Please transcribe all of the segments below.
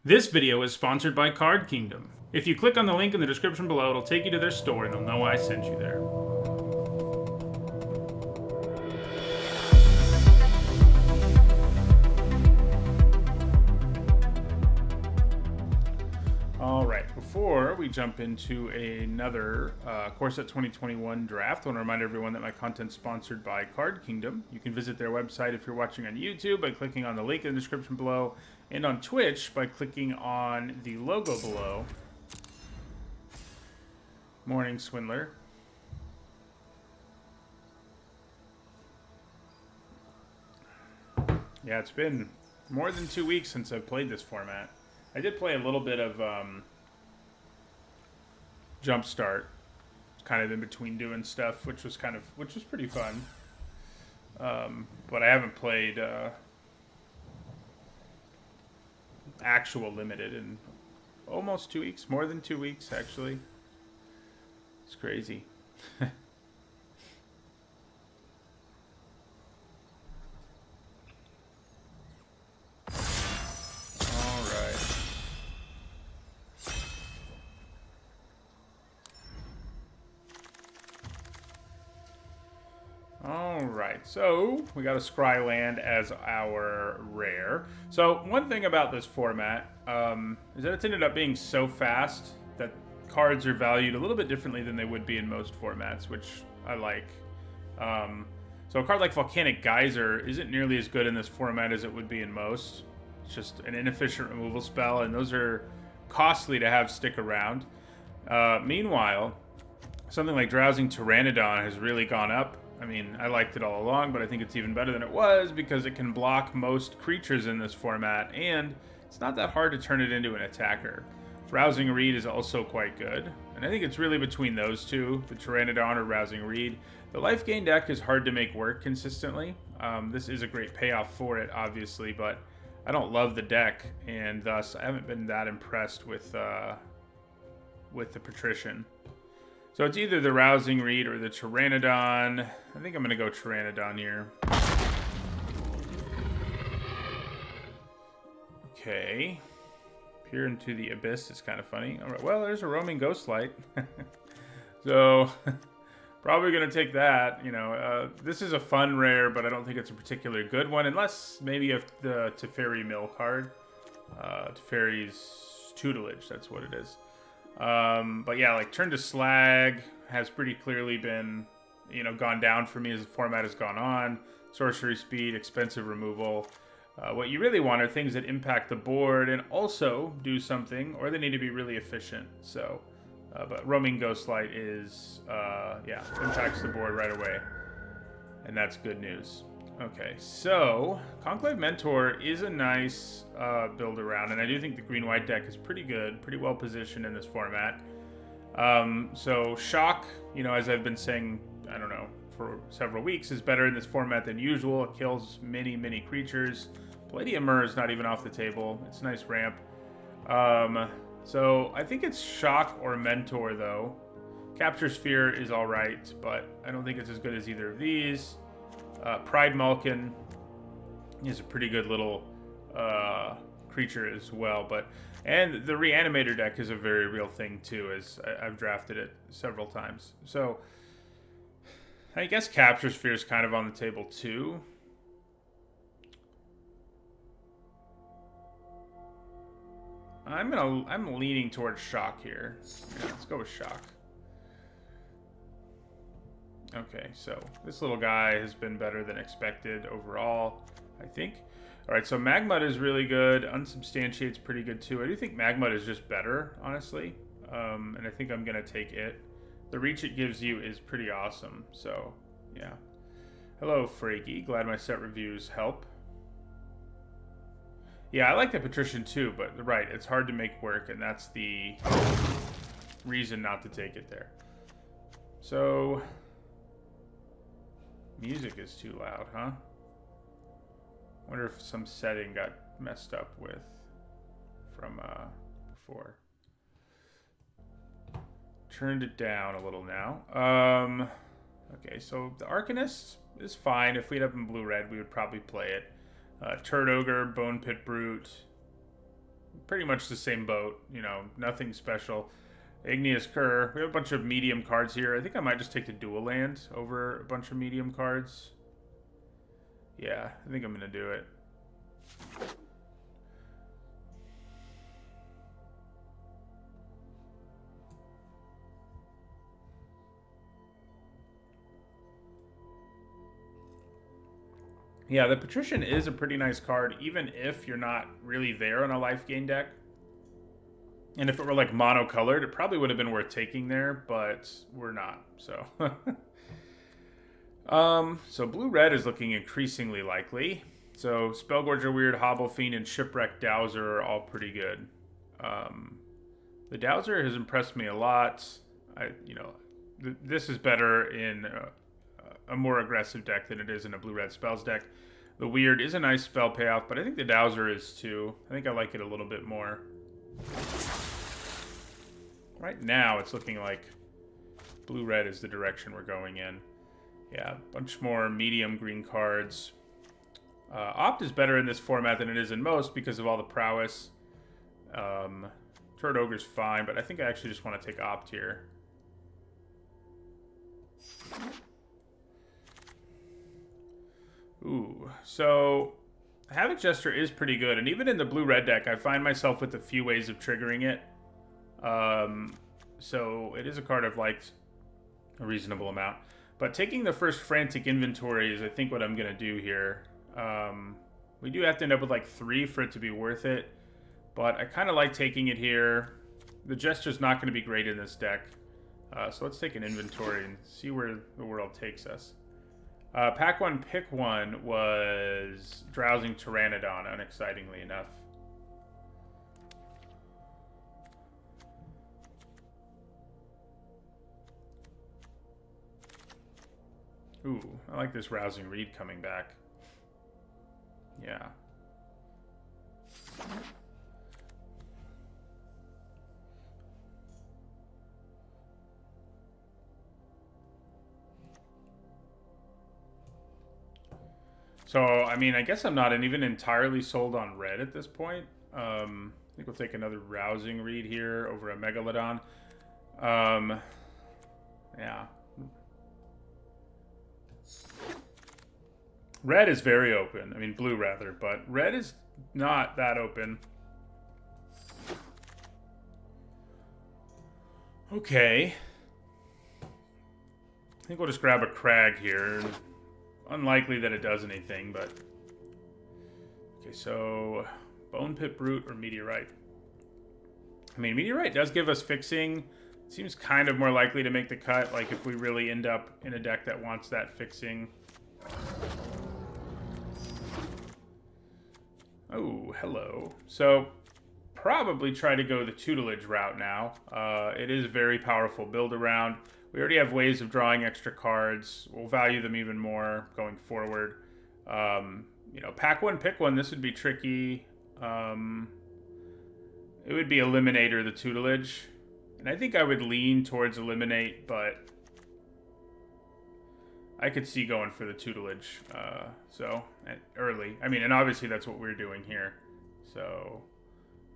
This video is sponsored by Card Kingdom. If you click on the link in the description below, it'll take you to their store and they'll know I sent you there. Alright, before we jump into another Core Set 2021 draft, I want to remind everyone that my content's sponsored by Card Kingdom. You can visit their website if you're watching on YouTube by clicking on the link in the description below, and on Twitch by clicking on the logo below. Morning, Swindler. Yeah, it's been more than 2 weeks since I've played this format. I did play a little bit of Jumpstart, kind of in between doing stuff, which was pretty fun. But I haven't played actual limited in almost 2 weeks, more than 2 weeks actually. It's crazy. Alright, so we got a Scry land as our rare. So one thing about this format is that it's ended up being so fast that cards are valued a little bit differently than they would be in most formats, which I like. So a card like Volcanic Geyser isn't nearly as good in this format as it would be in most. It's just an inefficient removal spell, and those are costly to have stick around. Meanwhile, something like Drowsing Pteranodon has really gone up. I mean, I liked it all along, but I think it's even better than it was because it can block most creatures in this format, and it's not that hard to turn it into an attacker. Rousing Reed is also quite good, and I think it's really between those two, the Pteranodon or Rousing Reed. The life gain deck is hard to make work consistently. This is a great payoff for it, obviously, but I don't love the deck, and thus I haven't been that impressed with the Patrician. So it's either the Rousing Reed or the Pteranodon. I think I'm going to go Pteranodon here. Okay. Peer into the Abyss is kind of funny. All right, well, there's a Roaming Ghostlight. So, probably going to take that. You know, this is a fun rare, but I don't think it's a particularly good one. Unless maybe if the Teferi Mill card. Teferi's Tutelage, that's what it is. But yeah, like Turn to Slag has pretty clearly been, you know, gone down for me as the format has gone on. Sorcery speed, expensive removal. What you really want are things that impact the board and also do something, or they need to be really efficient. So, but Roaming Ghostlight is, yeah, impacts the board right away. And that's good news. Okay, so Conclave Mentor is a nice build around, and I do think the green-white deck is pretty good, pretty well positioned in this format. So Shock, you know, as I've been saying, I don't know, for several weeks, is better in this format than usual. It kills many creatures. Palladiumer is not even off the table. It's a nice ramp. So I think it's Shock or Mentor, though. Capture Sphere is all right, but I don't think it's as good as either of these. Pride Malkin is a pretty good little creature as well, and the Reanimator deck is a very real thing too, as I've drafted it several times. So I guess Capture Sphere is kind of on the table too. I'm leaning towards Shock here. Yeah, let's go with Shock. Okay, so this little guy has been better than expected overall, I think. All right, so Magmud is really good. Unsubstantiate's pretty good too. I do think Magmud is just better, honestly, and I think I'm going to take it. The reach it gives you is pretty awesome, so yeah. Hello, Frankie. Glad my set reviews help. Yeah, I like the Patrician too, but right, it's hard to make work, and that's the reason not to take it there. So music is too loud, huh? Wonder if some setting got messed up with from before. Turned it down a little now. Okay, so the Arcanist is fine. If we had up in blue-red, we would probably play it. Turd Ogre, Bone Pit Brute, pretty much the same boat. You know, nothing special. Igneous Cur. We have a bunch of medium cards here. I think I might just take the dual land over a bunch of medium cards. Yeah, I think I'm going to do it. Yeah, the Patrician is a pretty nice card, even if you're not really there on a life gain deck. And if it were like monocolored, it probably would have been worth taking there, but we're not, so. So blue-red is looking increasingly likely. So Spellgorger Weird, Hobble Fiend, and Shipwreck Dowser are all pretty good. The Dowser has impressed me a lot. This is better in a more aggressive deck than it is in a blue-red spells deck. The Weird is a nice spell payoff, but I think the Dowser is too. I think I like it a little bit more. Right now, it's looking like blue-red is the direction we're going in. Yeah, a bunch more medium green cards. Opt is better in this format than it is in most because of all the prowess. Turret Ogre's fine, but I think I actually just want to take Opt here. Ooh, so Havoc Jester is pretty good, and even in the blue-red deck, I find myself with a few ways of triggering it. So it is a card I've liked a reasonable amount. But taking the first Frantic Inventory is, I think, what I'm going to do here. We do have to end up with like 3 for it to be worth it. But I kind of like taking it here. The Gesture's not going to be great in this deck. So let's take an inventory and see where the world takes us. Pack 1, Pick 1 was Drowsing Pteranodon, unexcitingly enough. Ooh, I like this Rousing Reed coming back. Yeah. So, I mean, I guess I'm not even entirely sold on red at this point. I think we'll take another Rousing Reed here over a Megalodon. Yeah. Red is very open. I mean, blue rather, but red is not that open. Okay. I think we'll just grab a Crag here. Unlikely that it does anything, but... Okay, so... Bone Pit Brute or Meteorite? I mean, Meteorite does give us fixing. It seems kind of more likely to make the cut, like if we really end up in a deck that wants that fixing. Oh, hello. So, probably try to go the tutelage route now. It is a very powerful build around. We already have ways of drawing extra cards. We'll value them even more going forward. You know, pack 1, pick 1. This would be tricky. It would be Eliminator, the tutelage. And I think I would lean towards Eliminate, but I could see going for the tutelage. So, early. I mean, and obviously that's what we're doing here. So,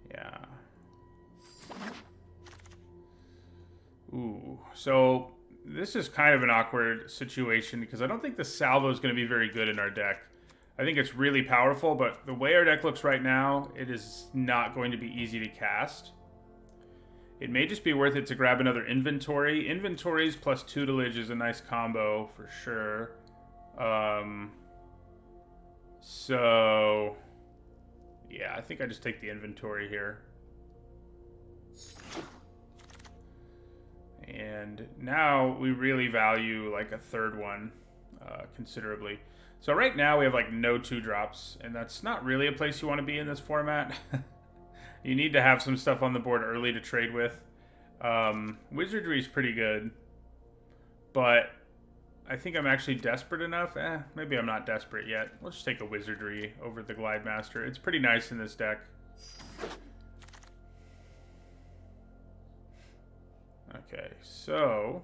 yeah. Ooh, so this is kind of an awkward situation because I don't think the Salvo is going to be very good in our deck. I think it's really powerful, but the way our deck looks right now, it is not going to be easy to cast. It may just be worth it to grab another inventory. Inventories plus tutelage is a nice combo for sure. So, yeah, I think I just take the inventory here. And now we really value like a third one considerably. So right now we have like no 2-drops, and that's not really a place you want to be in this format. You need to have some stuff on the board early to trade with. Wizardry is pretty good, but I think I'm actually desperate enough. Maybe I'm not desperate yet. Let's just take a Wizardry over the Glide Master. It's pretty nice in this deck. Okay, so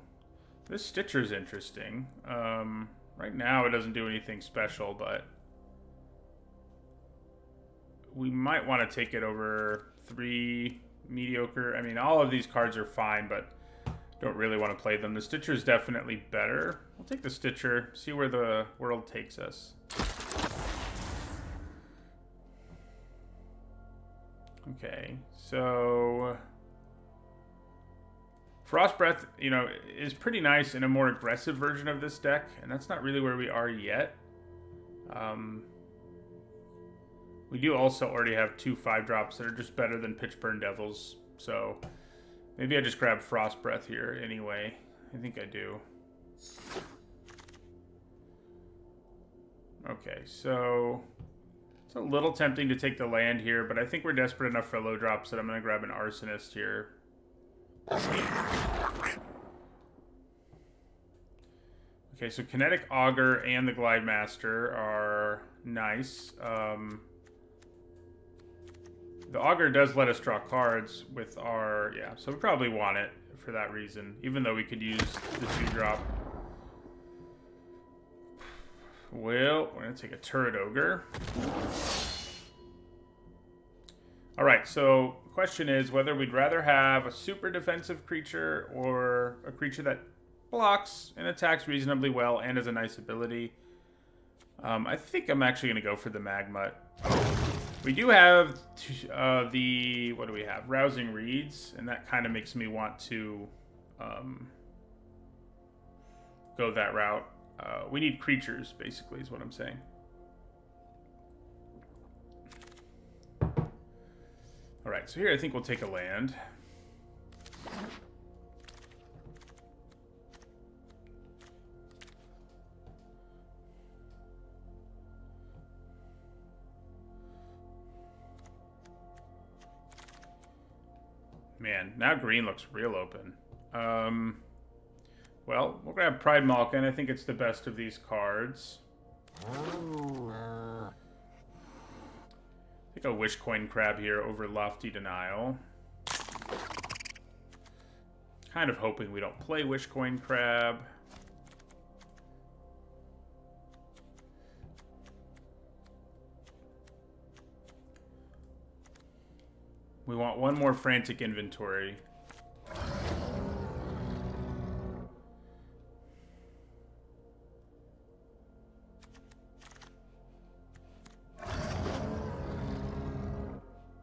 this Stitcher's interesting. Right now it doesn't do anything special, but we might want to take it over 3 mediocre. I mean, all of these cards are fine, but don't really want to play them. The Stitcher is definitely better. We'll take the Stitcher, see where the world takes us. Okay, so Frost Breath, you know, is pretty nice in a more aggressive version of this deck, and that's not really where we are yet. We do also already have 2 5-drops that are just better than Pitchburn Devils, so maybe I just grab Frost Breath here anyway. I think I do. Okay, so it's a little tempting to take the land here, but I think we're desperate enough for low drops that I'm going to grab an Arsonist here. Okay, so Kinetic Augur and the Glide Master are nice. The Augur does let us draw cards with our... Yeah, so we probably want it for that reason, even though we could use the 2-drop. Well, we're going to take a Turret Ogre. Alright, so the question is whether we'd rather have a super defensive creature or a creature that blocks and attacks reasonably well and has a nice ability. I think I'm actually going to go for the Magmut. We do have the... What do we have? Rousing Reeds, and that kind of makes me want to go that route. We need creatures, basically, is what I'm saying. Alright, so here I think we'll take a land. Man, now green looks real open. Well, we'll grab Pride Malkin. I think it's the best of these cards. Take a Wishcoin Crab here over Lofty Denial. Kind of hoping we don't play Wishcoin Crab. We want one more Frantic Inventory.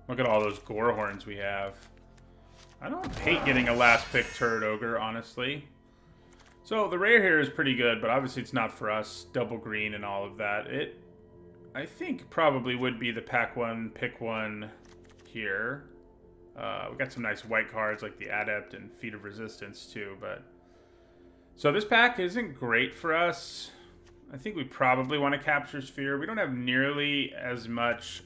Look at all those Gorehorns we have. I don't hate getting a last pick Turret Ogre, honestly. So the rare here is pretty good, but obviously it's not for us. Double green and all of that. It, I think, probably would be the pack one, pick one here. We got some nice white cards like the Adept and Feat of Resistance too, but... So this pack isn't great for us. I think we probably want to Capture Sphere. We don't have nearly as much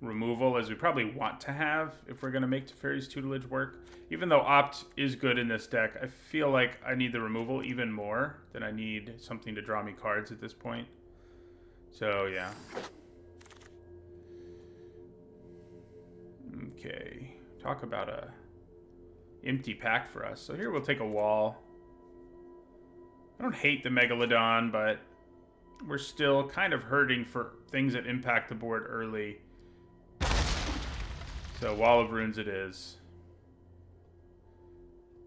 removal as we probably want to have if we're going to make Teferi's Tutelage work. Even though Opt is good in this deck, I feel like I need the removal even more than I need something to draw me cards at this point. So, yeah. Okay, talk about a empty pack for us. So here we'll take a wall. I don't hate the Megalodon, but we're still kind of hurting for things that impact the board early. So Wall of Runes it is.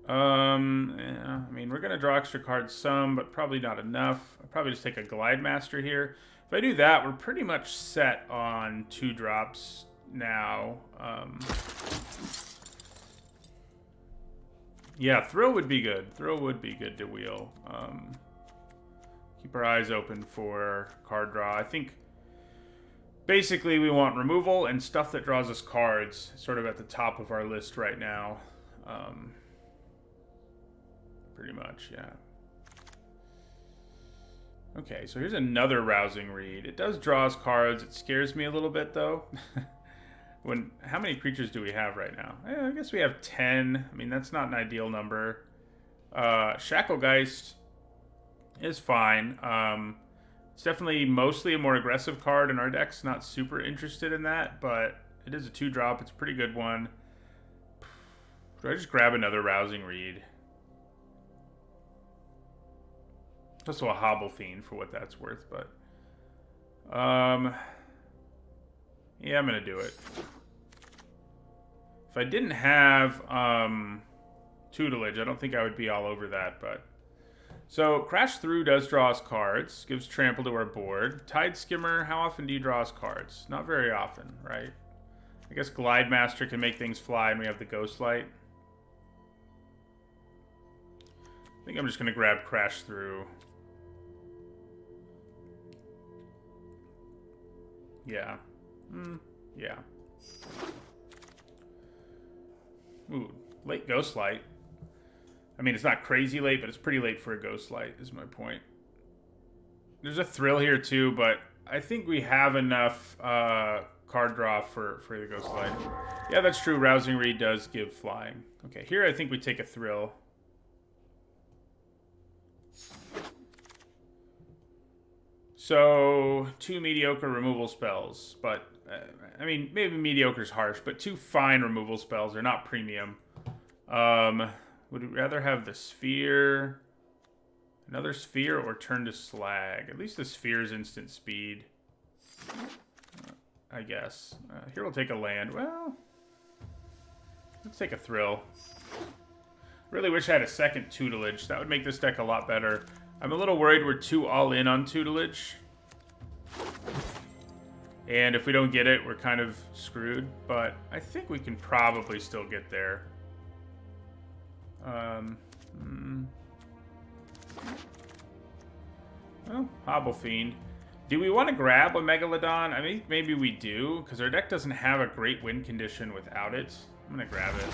Yeah, I mean, we're going to draw extra cards some, but probably not enough. I'll probably just take a Glide Master here. If I do that, we're pretty much set on 2-drops now. Yeah, Thrill would be good. Thrill would be good to wheel. Keep our eyes open for card draw. I think basically we want removal and stuff that draws us cards sort of at the top of our list right now. Pretty much, yeah. Okay, so here's another Rousing Reed. It does draw us cards. It scares me a little bit, though. How many creatures do we have right now? I guess we have 10. I mean, that's not an ideal number. Shacklegeist is fine. It's definitely mostly a more aggressive card in our decks. Not super interested in that, but it is a 2-drop. It's a pretty good one. Do I just grab another Rousing Reed? Also a Hobble Fiend for what that's worth, but... yeah, I'm going to do it. If I didn't have tutelage, I don't think I would be all over that, but... So, Crash Through does draw us cards, gives trample to our board. Tide Skimmer, how often do you draw us cards? Not very often, right? I guess Glide Master can make things fly, and we have the Ghost Light. I think I'm just going to grab Crash Through. Yeah. Yeah. Ooh, late Ghost Light. I mean, it's not crazy late, but it's pretty late for a Ghost Light, is my point. There's a Thrill here, too, but I think we have enough card draw for the Ghost Light. Yeah, that's true. Rousing Reed does give flying. Okay, here I think we take a Thrill. So, 2 mediocre removal spells, but, I mean, maybe mediocre's harsh, but 2 fine removal spells are not premium. Would we rather have the Sphere, another Sphere, or turn to Slag? At least the Sphere's instant speed, I guess. Here we'll take a land. Well, let's take a Thrill. Really wish I had a second tutelage. That would make this deck a lot better. I'm a little worried we're too all in on tutelage. And if we don't get it, we're kind of screwed. But I think we can probably still get there. Well, Hobble Fiend. Do we want to grab a Megalodon? I mean, maybe we do, because our deck doesn't have a great win condition without it. I'm going to grab it.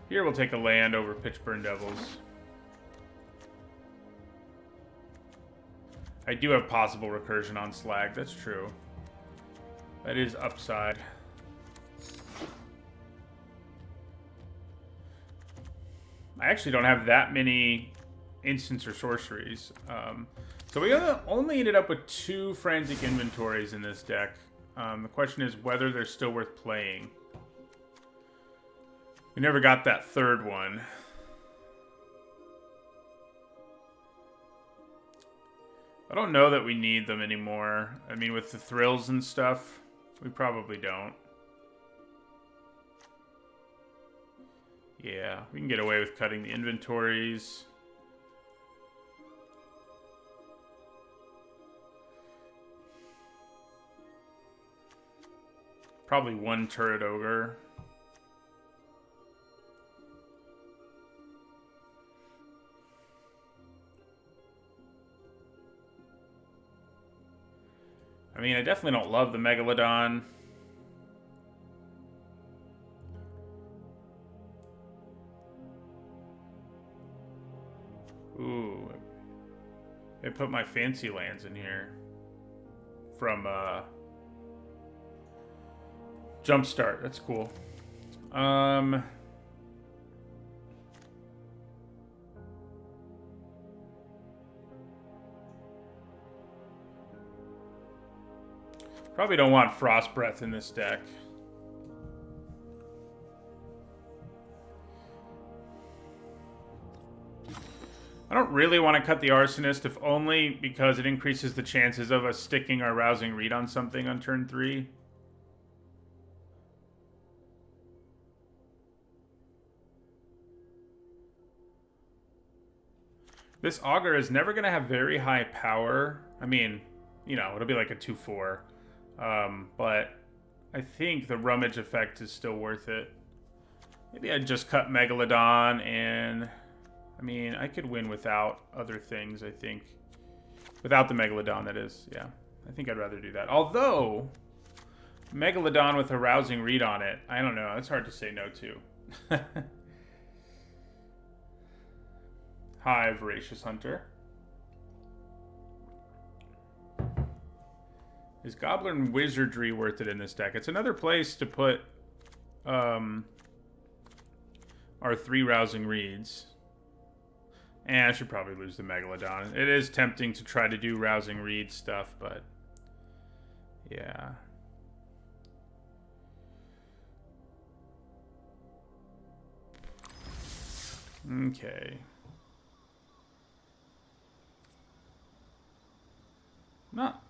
Here we'll take a land over Pitchburn Devils. I do have possible recursion on Slag, that's true. That is upside. I actually don't have that many instants or sorceries. So we only ended up with 2 Frantic Inventories in this deck. The question is whether they're still worth playing. We never got that third one. I don't know that we need them anymore. I mean, with the thrills and stuff, we probably don't. Yeah, we can get away with cutting the inventories. Probably 1 turret ogre. I mean, I definitely don't love the Megalodon. Ooh. I put my fancy lands in here. From, Jumpstart. That's cool. Probably don't want Frost Breath in this deck. I don't really want to cut the Arsonist, if only because it increases the chances of us sticking our Rousing Reed on something on turn 3. This Augur is never going to have very high power. I mean, you know, it'll be like a 2-4. But I think the Rummage effect is still worth it. Maybe I'd just cut Megalodon and... I mean, I could win without other things, I think. Without the Megalodon, that is. Yeah, I think I'd rather do that. Although, Megalodon with a Rousing Reed on it, I don't know. It's hard to say no to. Hi, Voracious Hunter. Is Goblin Wizardry worth it in this deck? It's another place to put our 3 Rousing Reeds. And I should probably lose the Megalodon. It is tempting to try to do Rousing Reed stuff, but yeah. Okay. Not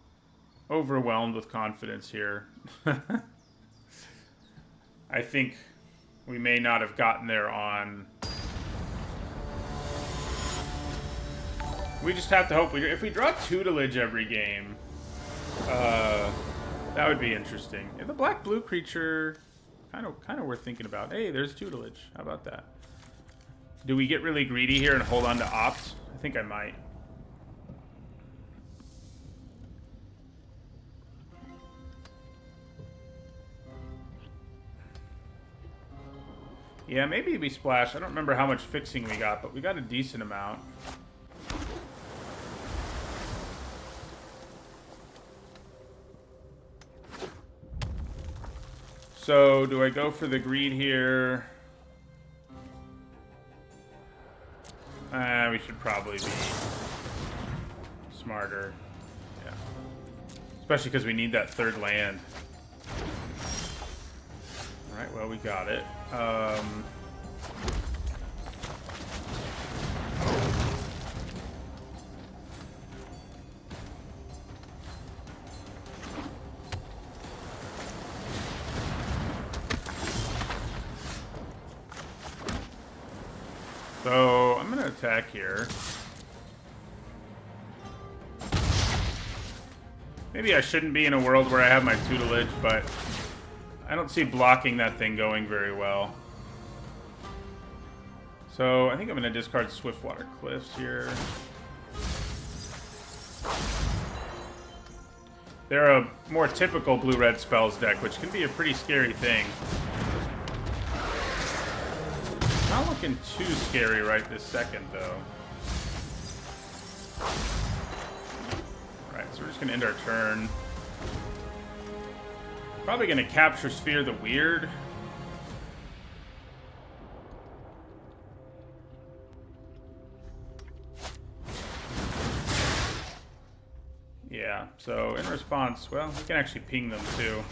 overwhelmed with confidence here. I think we may not have gotten there on. We just have to hope if we draw tutelage every game, that would be interesting. Yeah, the black-blue creature, kind of worth thinking about. Hey, there's tutelage. How about that? Do we get really greedy here and hold on to opt? I think I might. Yeah, maybe we splash. I don't remember how much fixing we got, but we got a decent amount. So, do I go for the greed here? We should probably be smarter. Yeah. Especially because we need that third land. Alright, well, we got it. So, I'm going to attack here. Maybe I shouldn't be in a world where I have my tutelage, but I don't see blocking that thing going very well. So, I think I'm going to discard Swiftwater Cliffs here. They're a more typical blue-red spells deck, which can be a pretty scary thing. Not looking too scary right this second, though. Alright, so we're just going to end our turn. Probably going to capture Sphere the Weird. Yeah, so in response, well, we can actually ping them, too.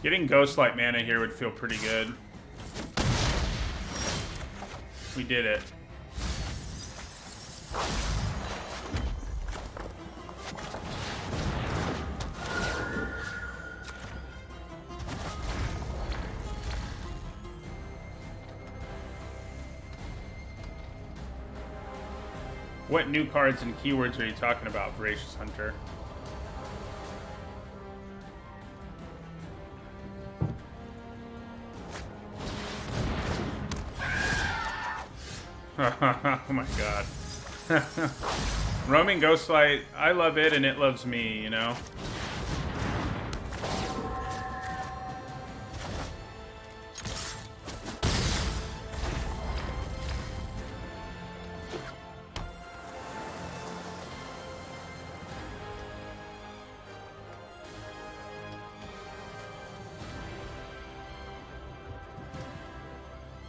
Getting Ghostlight mana here would feel pretty good. We did it. What new cards and keywords are you talking about, Voracious Hunter? Oh my god. Roaming Ghostlight, I love it and it loves me, you know?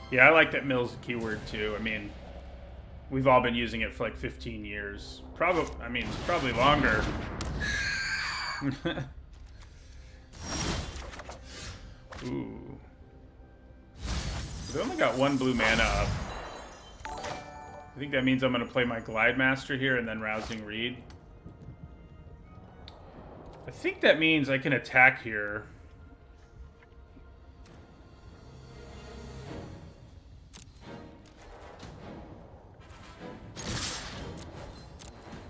Yeah, I like that mill's a keyword too. I mean, we've all been using it for like 15 years. Probably, I mean, probably longer. Ooh. We only got one blue mana up. I think that means I'm going to play my Glide Master here and then Rousing Reed. I think that means I can attack here.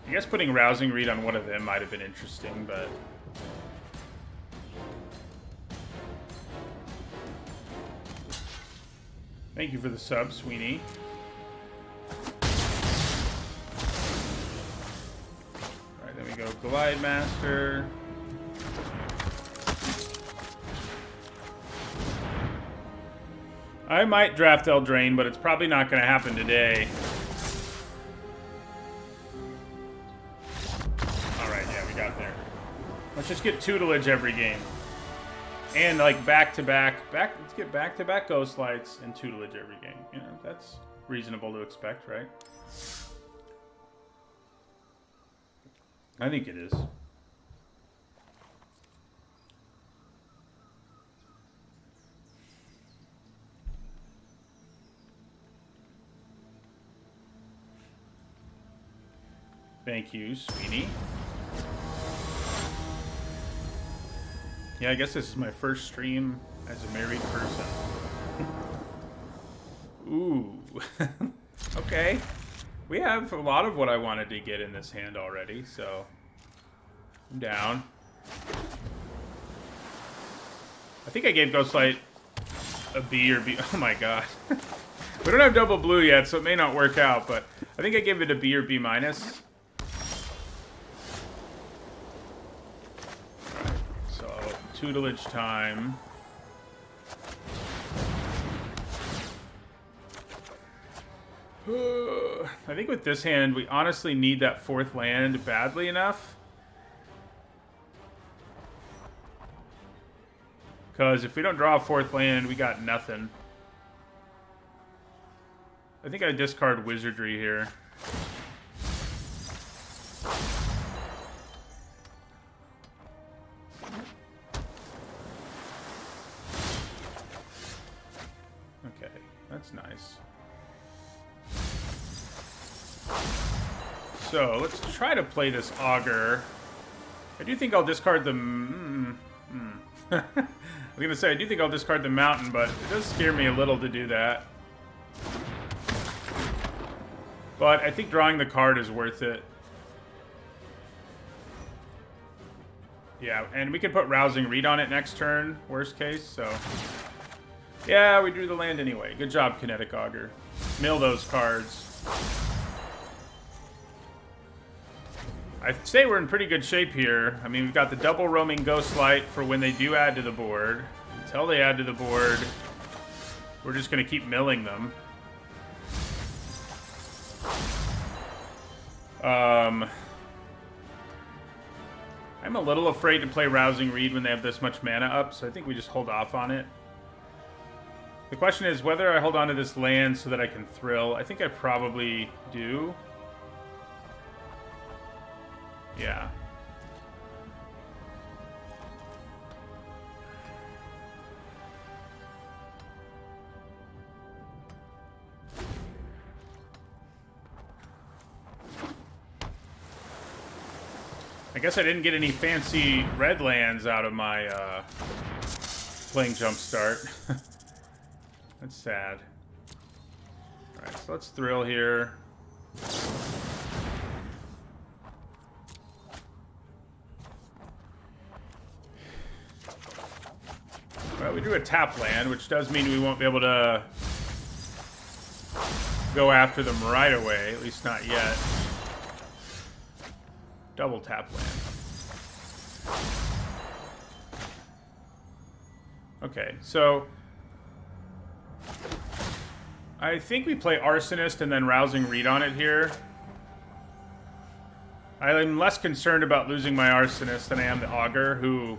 I guess putting Rousing Reed on one of them might have been interesting, but... Thank you for the sub, Sweeney. Alright, then we go Glide Master. I might draft Eldraine, but it's probably not going to happen today. Let's just get tutelage every game. And like back-to-back, let's get back-to-back Ghostlights and tutelage every game. You know, that's reasonable to expect, right? I think it is. Thank you, Sweeney. Yeah, I guess this is my first stream as a married person. Ooh. Okay. We have a lot of what I wanted to get in this hand already, so I'm down. I think I gave Ghostlight a B or B. Oh my god. We don't have double blue yet, so it may not work out, but I think I gave it a B or B minus. Alright, so tutelage time. I think with this hand, we honestly need that fourth land badly enough. Because if we don't draw a fourth land, we got nothing. I think I discard Wizardry here. Okay, that's nice. So, let's try to play this Augur. I do think I'll discard the... I was going to say, I do think I'll discard the Mountain, but it does scare me a little to do that. But I think drawing the card is worth it. Yeah, and we can put Rousing Read on it next turn, worst case, so... Yeah, we drew the land anyway. Good job, Kinetic Augur. Mill those cards. I'd say we're in pretty good shape here. I mean, we've got the double roaming Ghostlight for when they do add to the board. Until they add to the board, we're just going to keep milling them. I'm a little afraid to play Rousing Read when they have this much mana up, so I think we just hold off on it. The question is whether I hold on to this land so that I can thrill. I think I probably do. Yeah. I guess I didn't get any fancy red lands out of my playing Jumpstart. That's sad. Alright, so let's thrill here. Well, we drew a tap land, which does mean we won't be able to go after them right away, at least not yet. Double tap land. Okay, so I think we play Arsonist and then Rousing Read on it here. I'm less concerned about losing my Arsonist than I am the Augur, who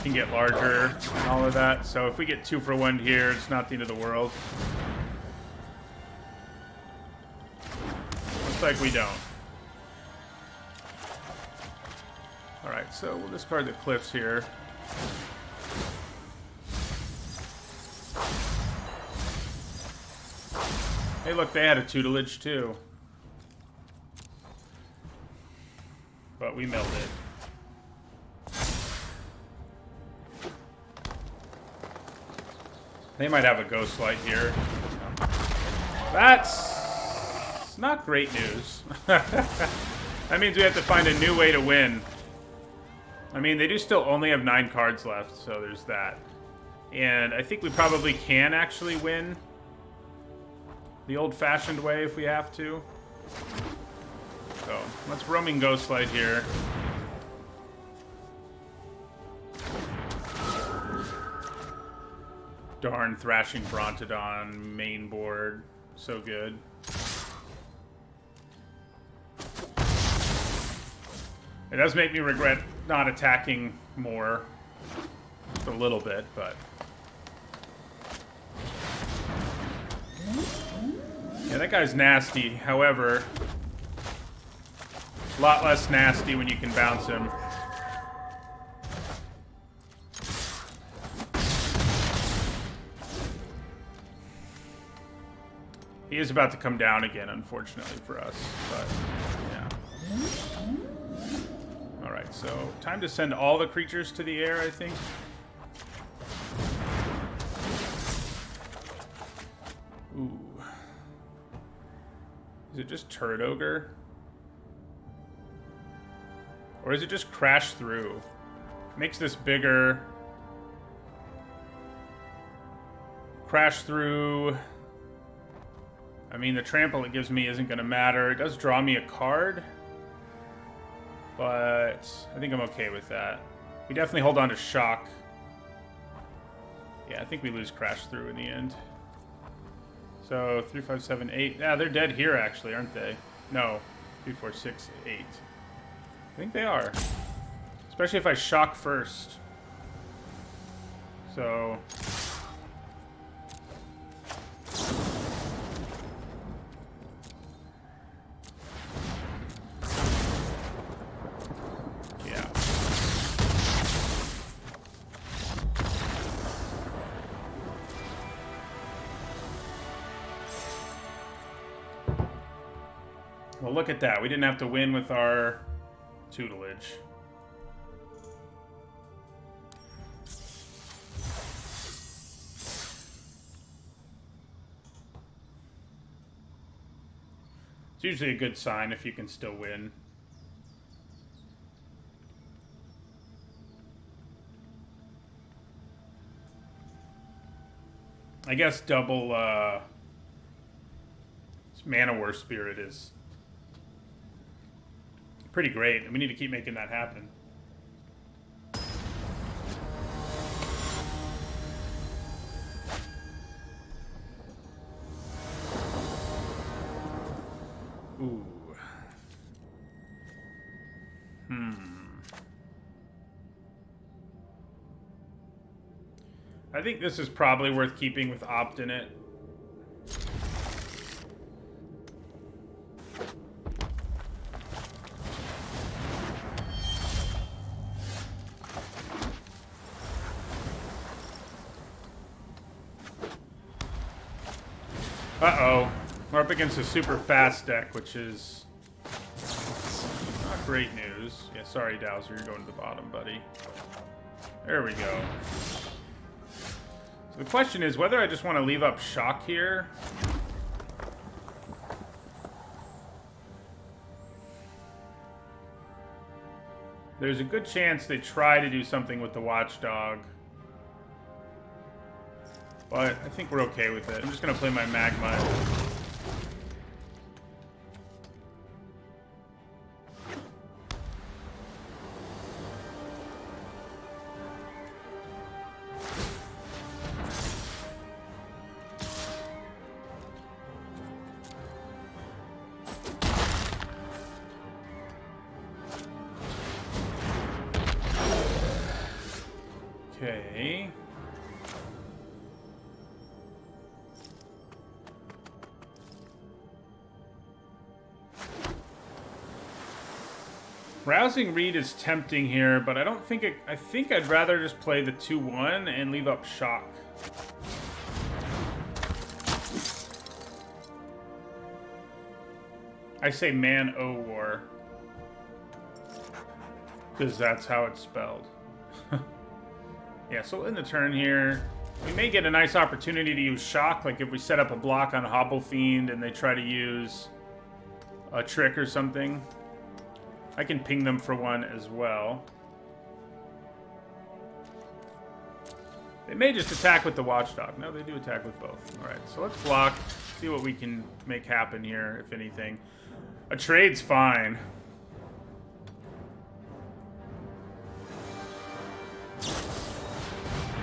can get larger and all of that. So if we get 2 for 1 here, it's not the end of the world. Looks like we don't. Alright, so we'll discard the Cliffs here. Hey, look, they had a tutelage too. But we milled it. They might have a Ghostlight here. That's not great news. That means we have to find a new way to win. I mean, they do still only have 9 cards left, so there's that. And I think we probably can actually win the old-fashioned way if we have to. So, let's Roaming Ghostlight here. Darn, Thrashing Brontodon, main board. So good. It does make me regret not attacking more. Just a little bit, but... Yeah, that guy's nasty. However, a lot less nasty when you can bounce him. He is about to come down again, unfortunately for us. But, yeah. Alright, so time to send all the creatures to the air, I think. Ooh. Is it just Turret Ogre? Or is it just Crash Through? Makes this bigger. Crash Through. I mean, the trample it gives me isn't going to matter. It does draw me a card. But I think I'm okay with that. We definitely hold on to Shock. Yeah, I think we lose Crash Through in the end. So 3, 5, 7, 8. Yeah, they're dead here actually, aren't they? No. 3, 4, 6, 8. I think they are. Especially if I Shock first. So yeah. Well, look at that. We didn't have to win with our tutelage. It's usually a good sign if you can still win. I guess double Mana War Spirit is pretty great, and we need to keep making that happen. Ooh. I think this is probably worth keeping with Opt in it. Uh-oh. We're up against a super fast deck, which is not great news. Yeah, sorry, Dowser, you're going to the bottom, buddy. There we go. So the question is whether I just want to leave up Shock here. There's a good chance they try to do something with the Watchdog. But I think we're okay with it. I'm just going to play my Magma. Okay. Rousing Reed is tempting here, but I don't think I think I'd rather just play the 2/1 and leave up Shock. I say Man-O-War. Because that's how it's spelled. Yeah, so in the turn here, we may get a nice opportunity to use Shock, like if we set up a block on Hobble Fiend and they try to use a trick or something. I can ping them for one as well. They may just attack with the Watchdog. No, they do attack with both. Alright, so let's block, see what we can make happen here, if anything. A trade's fine.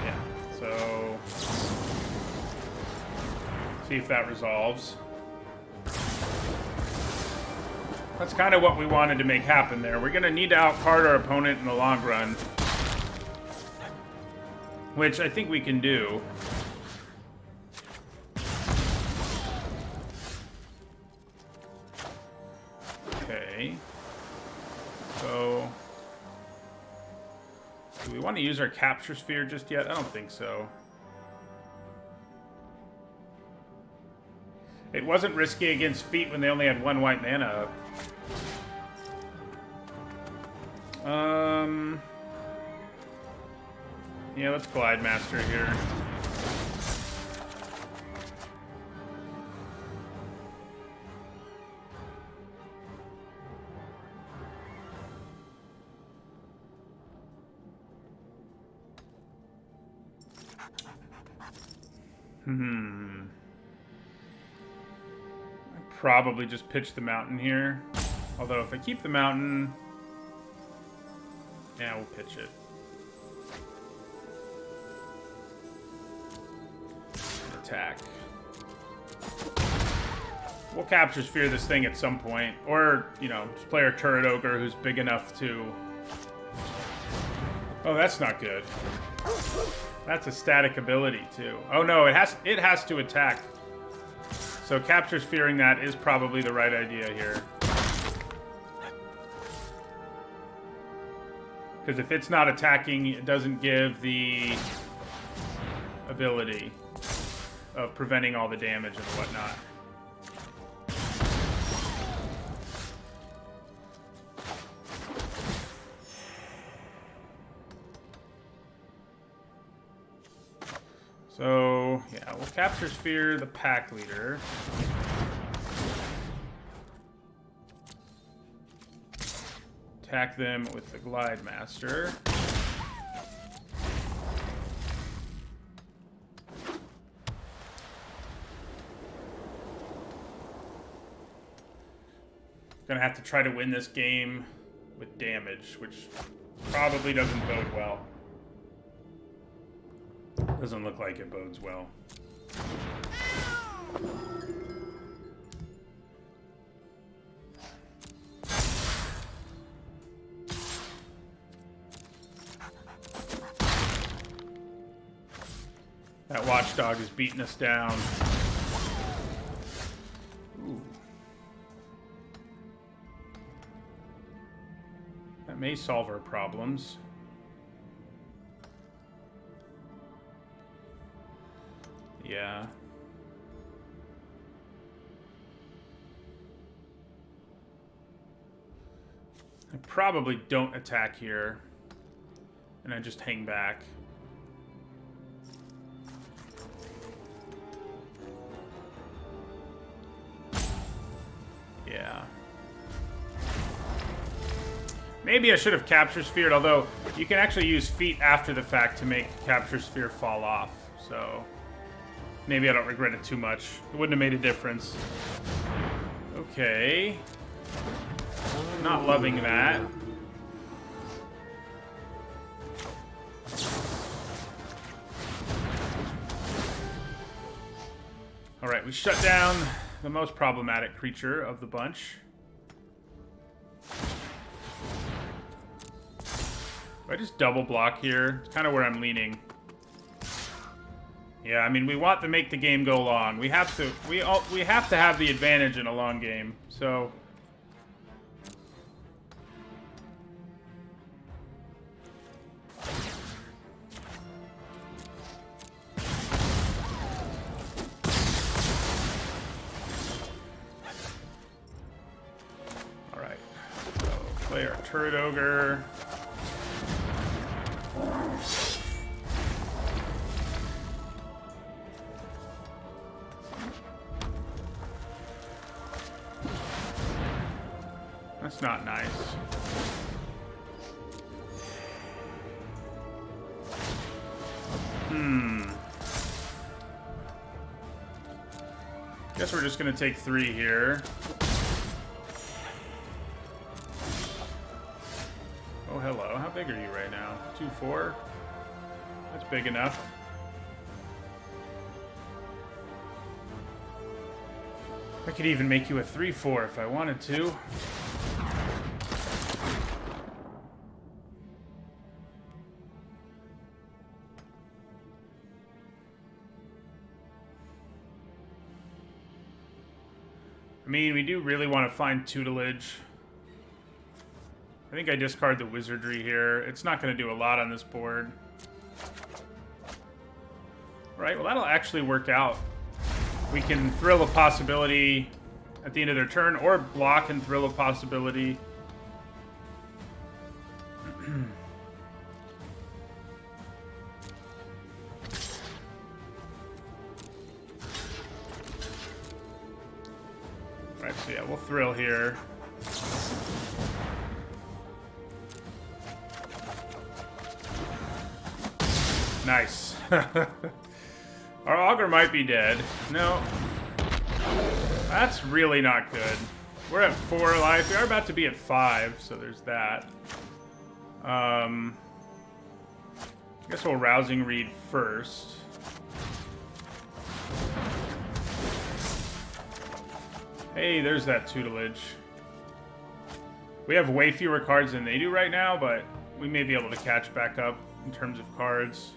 Yeah, so see if that resolves. That's kind of what we wanted to make happen there. We're going to need to outcard our opponent in the long run. Which I think we can do. Okay. So do we want to use our Capture Sphere just yet? I don't think so. It wasn't risky against Feet when they only had 1 white mana up. Yeah, let's Glide Master here. I'd probably just pitch the mountain here. Although if I keep the mountain... Yeah, we'll pitch it. Attack. We'll Capture Sphere this thing at some point. Or, you know, just play our Turret Ogre who's big enough to... Oh, that's not good. That's a static ability, too. Oh, no, it has to attack. So Capture Sphering that is probably the right idea here. Because if it's not attacking, it doesn't give the ability of preventing all the damage and whatnot. So, yeah, we'll Capture Sphere the pack leader. Attack them with the Glide Master. Gonna have to try to win this game with damage, which probably doesn't bode well. Doesn't look like it bodes well. That Watchdog is beating us down. Ooh. That may solve our problems. Yeah. I probably don't attack here. And I just hang back. Yeah. Maybe I should have Capture Sphered, although you can actually use Feet after the fact to make Capture Sphere fall off, so... Maybe I don't regret it too much. It wouldn't have made a difference. Okay. Not loving that. Alright, we shut down the most problematic creature of the bunch. Do I just double block here? It's kind of where I'm leaning. Yeah, I mean, we want to make the game go long. We have to. We have to have the advantage in a long game. So. All right. So play our Turret Ogre. That's not nice. Guess we're just gonna take 3 here. Oh, hello. How big are you right now? 2-4? That's big enough. I could even make you a 3-4 if I wanted to. I mean, we do really want to find tutelage. I think I discard the Wizardry here. It's not going to do a lot on this board. Right, well, that'll actually work out. We can Thrill a Possibility at the end of their turn, or block and Thrill a Possibility. Right, so yeah, we'll thrill here. Nice. Our augur might be dead. No. That's really not good. We're at 4 life. We are about to be at 5, so there's that. I guess we'll Rousing Reed first. Hey, there's that tutelage. We have way fewer cards than they do right now, but we may be able to catch back up in terms of cards.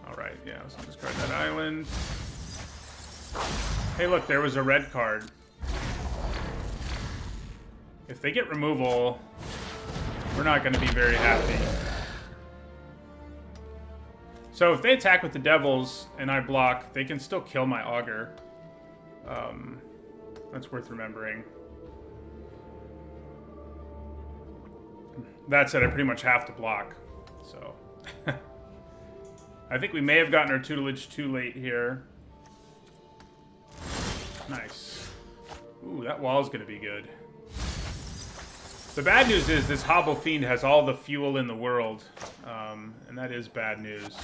Alright, yeah, let's discard that island. Hey, look, there was a red card. If they get removal, we're not going to be very happy. So if they attack with the devils and I block, they can still kill my augur. That's worth remembering. That said, I pretty much have to block. So I think we may have gotten our tutelage too late here. Nice. Ooh, that wall's gonna be good. The bad news is this Hobble Fiend has all the fuel in the world, and that is bad news.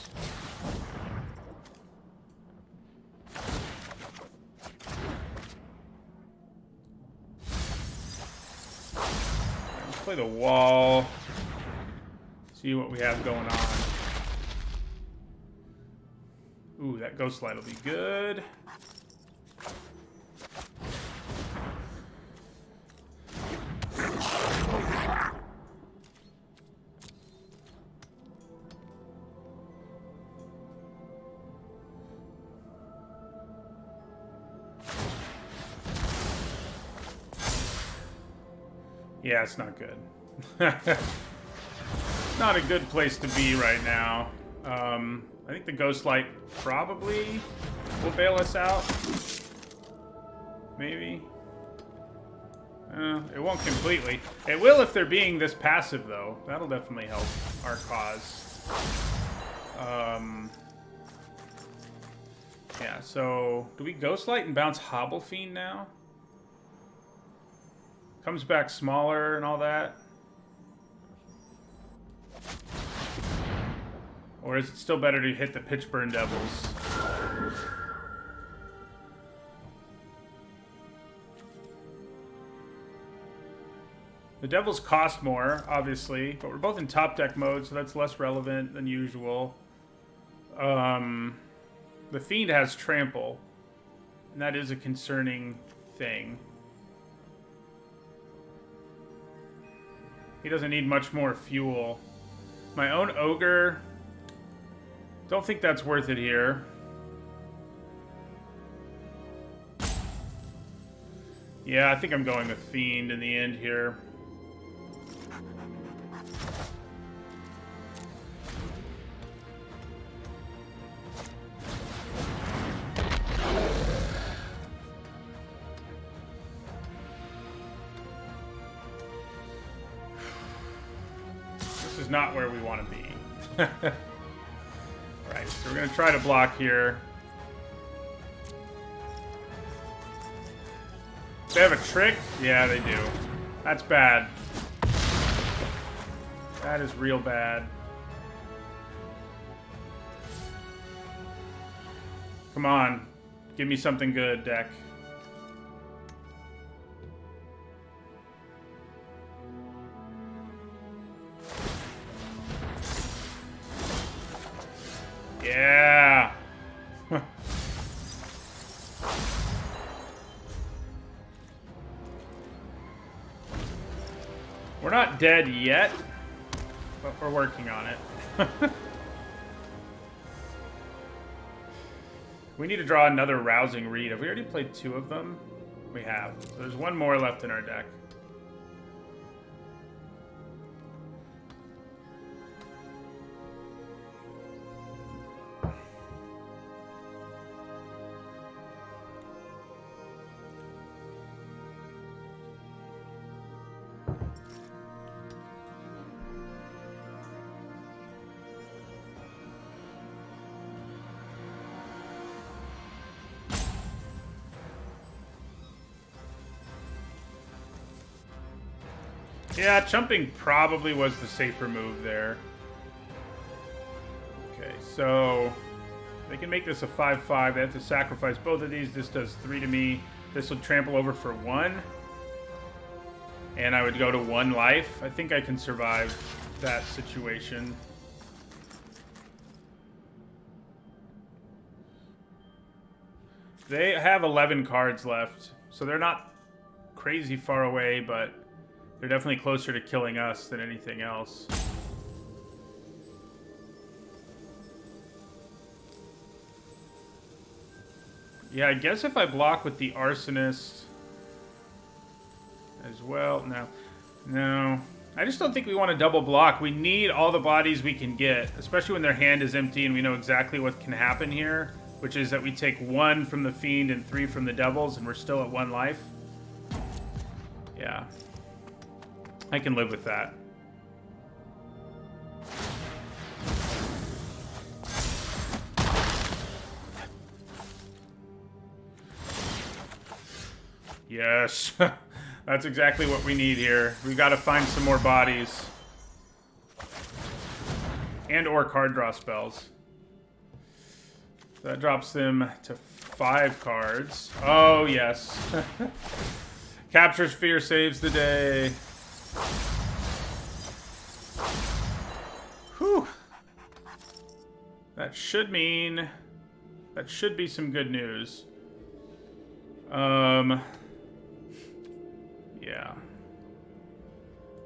Let's play the wall, see what we have going on. Ooh, that Ghost Light will be good. Yeah, it's not good. Not a good place to be right now. I think the Ghost Light probably will bail us out. Maybe. It won't completely. It will if they're being this passive, though. That'll definitely help our cause. Yeah, so do we Ghost Light and bounce Hobble Fiend now? Comes back smaller and all that. Or is it still better to hit the Pitchburn Devils? The Devils cost more, obviously, but we're both in top deck mode, so that's less relevant than usual. The Fiend has Trample, and that is a concerning thing. He doesn't need much more fuel. My own Ogre, don't think that's worth it here. Yeah, I think I'm going with Fiend in the end here. Not where we want to be. Right, so we're going to try to block here. They have a trick? Yeah, they do. That's bad. That is real bad. Come on. Give me something good, deck. Yeah. We're not dead yet, but we're working on it. We need to draw another Rousing Reed. Have we already played 2 of them? We have. So there's 1 more left in our deck. Yeah, chumping probably was the safer move there. Okay, so they can make this a 5/5. They have to sacrifice both of these. This does 3 to me. This will trample over for 1. And I would go to 1 life. I think I can survive that situation. They have 11 cards left, so they're not crazy far away, but they're definitely closer to killing us than anything else. Yeah, I guess if I block with the Arsonist as well. No. I just don't think we want to double block. We need all the bodies we can get, especially when their hand is empty and we know exactly what can happen here, which is that we take 1 from the Fiend and 3 from the Devils, and we're still at 1 life. Yeah. I can live with that. Yes. That's exactly what we need here. We've got to find some more bodies. And or card draw spells. So that drops them to 5 cards. Oh, yes. Capture Sphere saves the day. Whew. That should mean... That should be some good news. Yeah.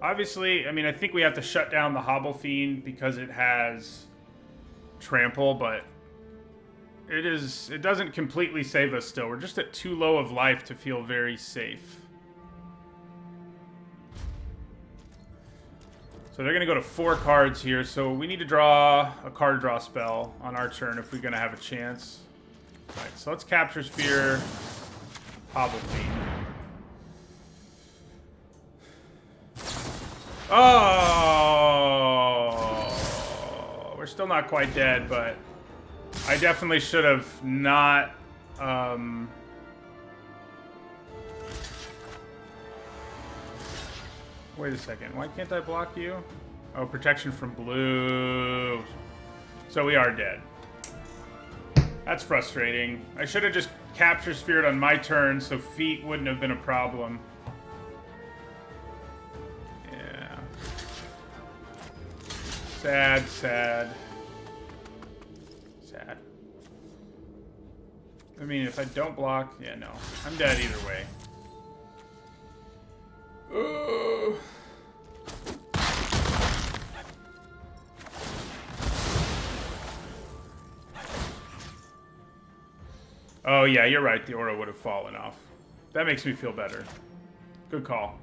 Obviously, I mean, I think we have to shut down the Hobble Fiend because it has Trample, but it doesn't completely save us still. We're just at too low of life to feel very safe. So they're going to go to 4 cards here, so we need to draw a card draw spell on our turn if we're going to have a chance. All right, so let's Capture Sphere, Hobble Fiend. Oh! We're still not quite dead, but I definitely should have not... Wait a second. Why can't I block you? Oh, protection from blue. So we are dead. That's frustrating. I should have just Capture Sphered on my turn so feet wouldn't have been a problem. Yeah. Sad, sad. Sad. I mean, if I don't block... Yeah, no. I'm dead either way. Oh, yeah, you're right. The aura would have fallen off. That makes me feel better. Good call.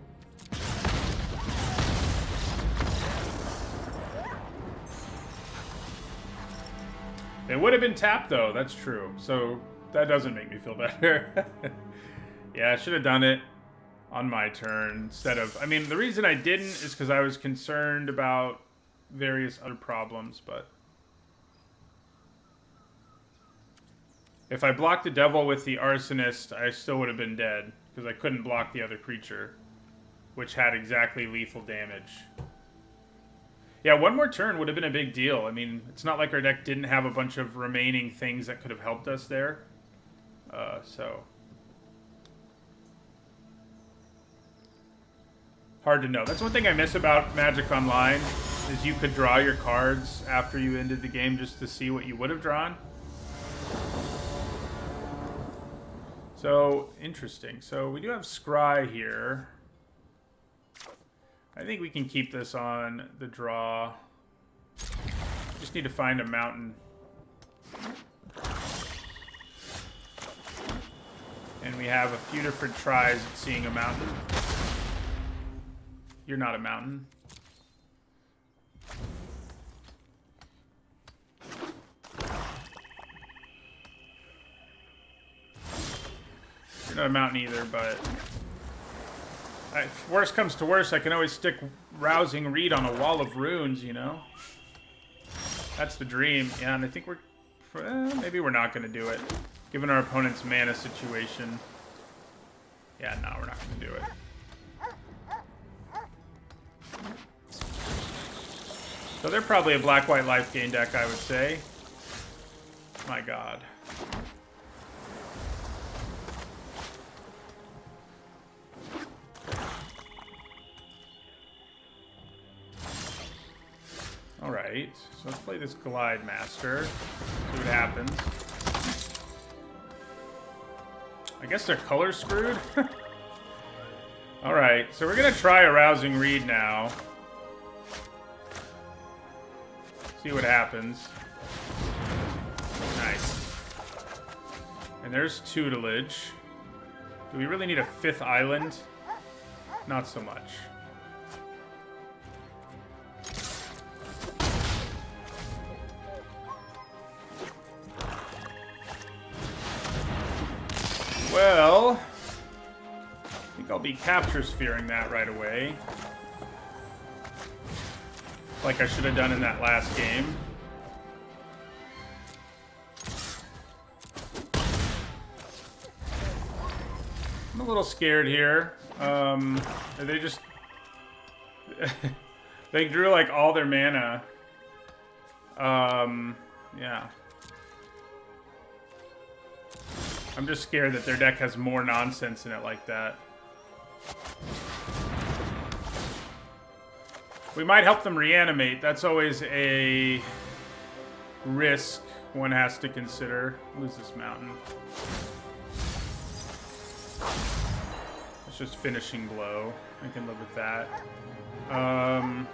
It would have been tapped, though. That's true. So that doesn't make me feel better. Yeah, I should have done it on my turn instead of... I mean, the reason I didn't is because I was concerned about various other problems, but... If I blocked the devil with the arsonist, I still would have been dead, because I couldn't block the other creature, which had exactly lethal damage. Yeah, one more turn would have been a big deal. I mean, it's not like our deck didn't have a bunch of remaining things that could have helped us there. So... Hard to know. That's one thing I miss about Magic Online, is you could draw your cards after you ended the game just to see what you would have drawn. So, interesting. So, we do have Scry here. I think we can keep this on the draw. Just need to find a mountain. And we have a few different tries at seeing a mountain. You're not a mountain. You're not a mountain either, but... if worst comes to worst, I can always stick Rousing Reed on a wall of runes, you know? That's the dream. Yeah, and I think we're... maybe we're not going to do it. Given our opponent's mana situation. Yeah, no, we're not going to do it. So they're probably a black-white life gain deck, I would say. My god. Alright, so let's play this Glide Master. See what happens. I guess they're color screwed. Alright, so we're gonna try a Rousing Reed now. See what happens. Nice. And there's Tutelage. Do we really need a 5th island? Not so much. Well, I think I'll be Capture Sphering that right away. Like I should have done in that last game. I'm a little scared here. They just... they drew like all their mana. Yeah. I'm just scared that their deck has more nonsense in it like that. We might help them reanimate. That's always a risk one has to consider. Lose this mountain. It's just Finishing Blow. I can live with that. Alright.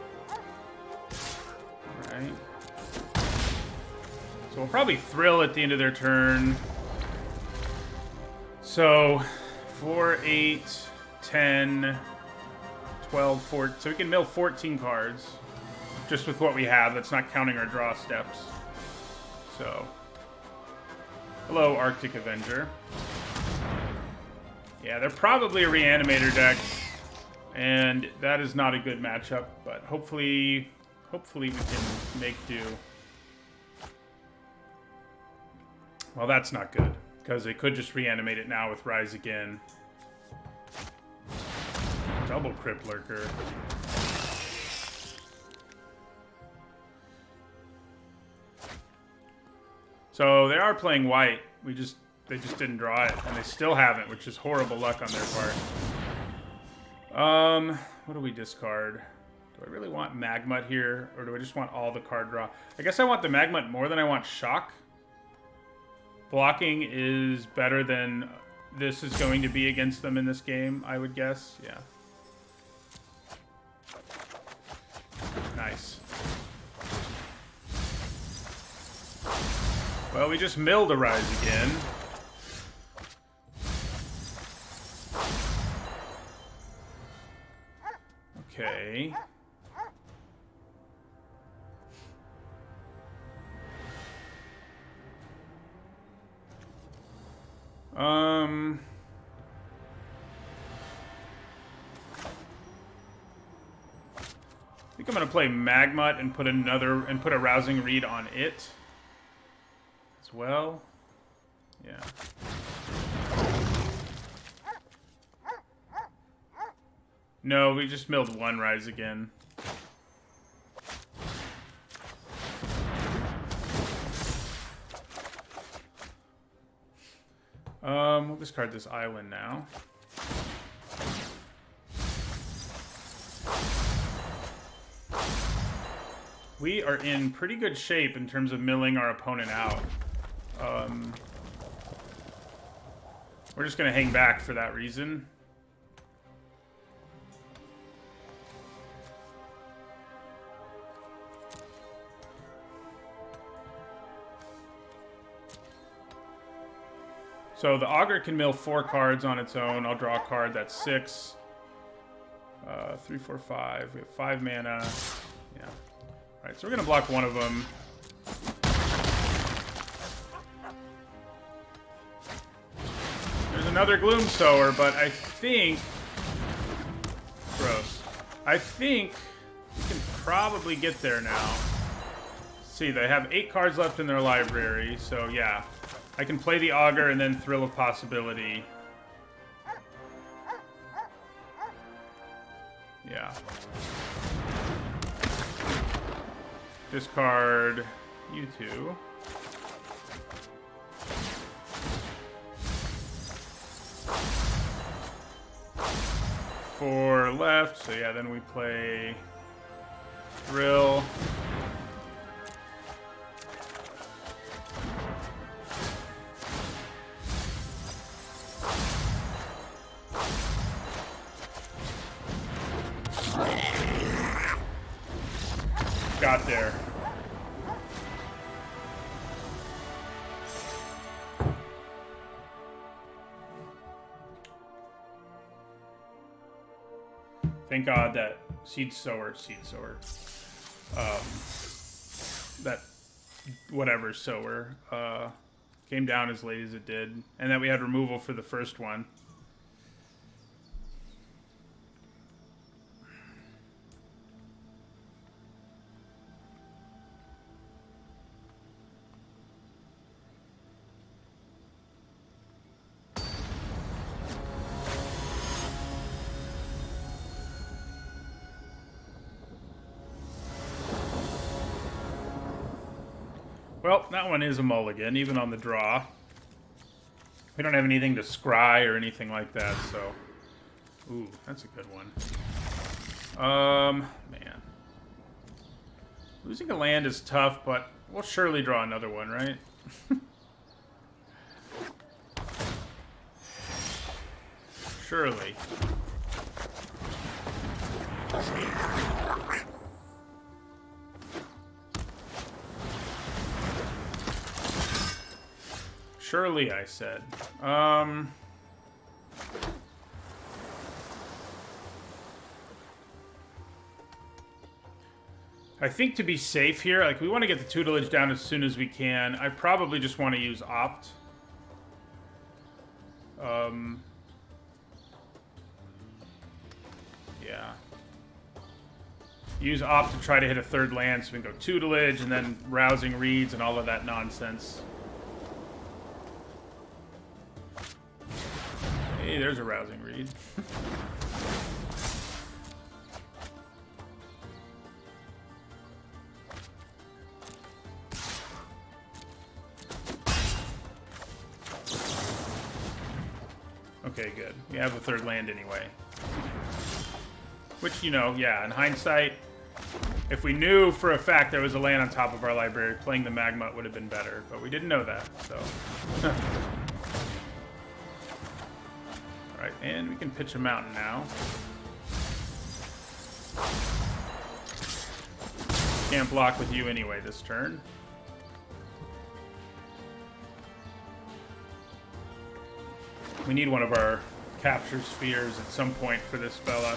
So we'll probably Thrill at the end of their turn. So 4, 8, 10, 12, 14. So we can mill 14 cards just with what we have. That's not counting our draw steps. So, hello, Arctic Avenger. Yeah, they're probably a Reanimator deck, and that is not a good matchup. But hopefully we can make do. Well, that's not good, because they could just reanimate it now with Rise Again. Double Crypt Lurker. So they are playing white. They just didn't draw it, and they still haven't, which is horrible luck on their part. What do we discard? Do I really want Magmut here, or do I just want all the card draw? I guess I want the Magmut more than I want Shock. Blocking is better than this is going to be against them in this game, I would guess. Yeah. Nice. Well, we just milled a Rise Again. Okay. I think I'm gonna play Magmut and put a Rousing Reed on it as well. Yeah. No, we just milled one Rise Again. We'll discard this island now. We are in pretty good shape in terms of milling our opponent out. We're just gonna hang back for that reason. So the Augur can mill 4 cards on its own. I'll draw a card. That's 6. 3, 4, 5. We have 5 mana. Yeah. All right, so we're going to block one of them. There's another Gloom Sower, but I think... Gross. I think we can probably get there now. Let's see, they have 8 cards left in their library, so yeah. I can play the Augur and then Thrill of Possibility. Yeah. Discard you two. Four left, so yeah, then we play Drill. Got there. Thank God that Seed Sower, that whatever Sower, came down as late as it did, and that we had removal for the first one. Well, that one is a mulligan, even on the draw. We don't have anything to scry or anything like that, so... Ooh, that's a good one. Man. Losing a land is tough, but we'll surely draw another one, right? Surely. Surely, I said. I think to be safe here, like, we want to get the tutelage down as soon as we can. I probably just want to use Opt. Yeah. Use Opt to try to hit a third land so we can go tutelage and then rousing reads and all of that nonsense. Hey, there's a rousing read. Okay, good. We have a third land anyway. Which, you know, yeah, in hindsight, if we knew for a fact there was a land on top of our library, playing the Magma would have been better. But we didn't know that, so... Alright, and we can pitch a mountain now. Can't block with you anyway this turn. We need one of our capture spheres at some point for this fella.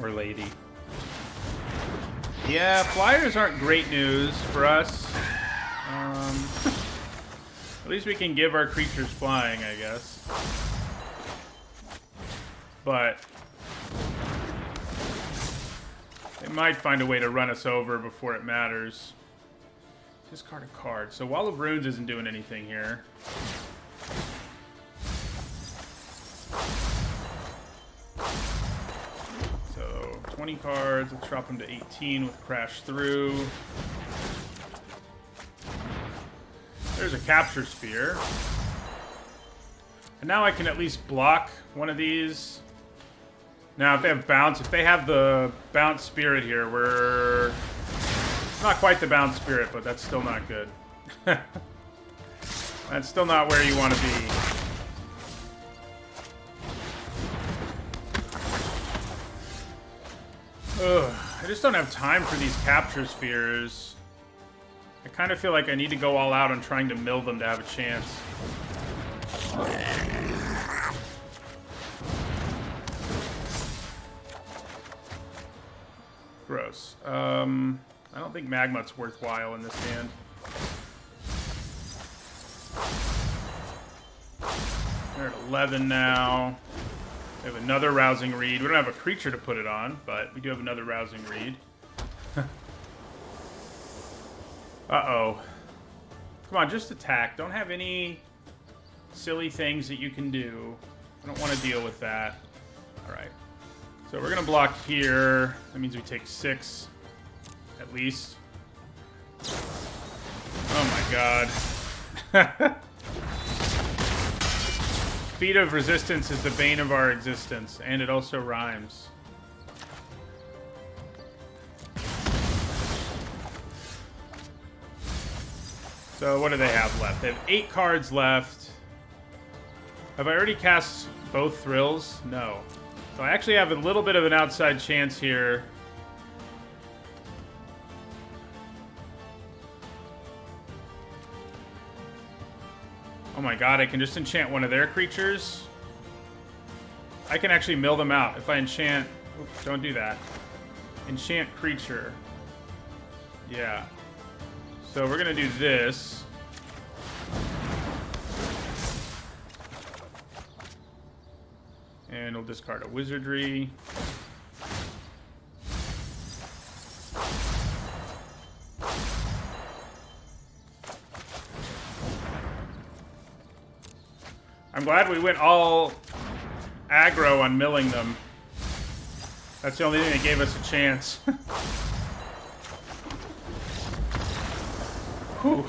Or lady. Yeah, flyers aren't great news for us. At least we can give our creatures flying, I guess. But they might find a way to run us over before it matters. Discard a card. So Wall of Runes isn't doing anything here. So 20 cards. Let's drop them to 18 with Crash Through. There's a Capture Sphere. And now I can at least block one of these. Now, if they have Bounce, if they have the Bounce Spirit here, we're... Not quite the Bounce Spirit, but that's still not good. That's still not where you want to be. Ugh, I just don't have time for these Capture Spheres. I kind of feel like I need to go all out on trying to mill them to have a chance. Gross. I don't think Magmut's worthwhile in this hand. They're at 11 now. We have another Rousing Reed. We don't have a creature to put it on, but we do have another Rousing Reed. Uh-oh. Come on, just attack. Don't have any silly things that you can do. I don't want to deal with that. All right. So we're going to block here. That means we take 6. at least. Oh my god. Feat of resistance is the bane of our existence, and it also rhymes. So what do they have left? They have 8 cards left. Have I already cast both Thrills? No. So I actually have a little bit of an outside chance here. Oh my god, I can just enchant one of their creatures. I can actually mill them out if I enchant... Oops, don't do that. Enchant creature. Yeah. So we're going to do this. And we'll discard a wizardry. I'm glad we went all aggro on milling them. That's the only thing that gave us a chance. Whew.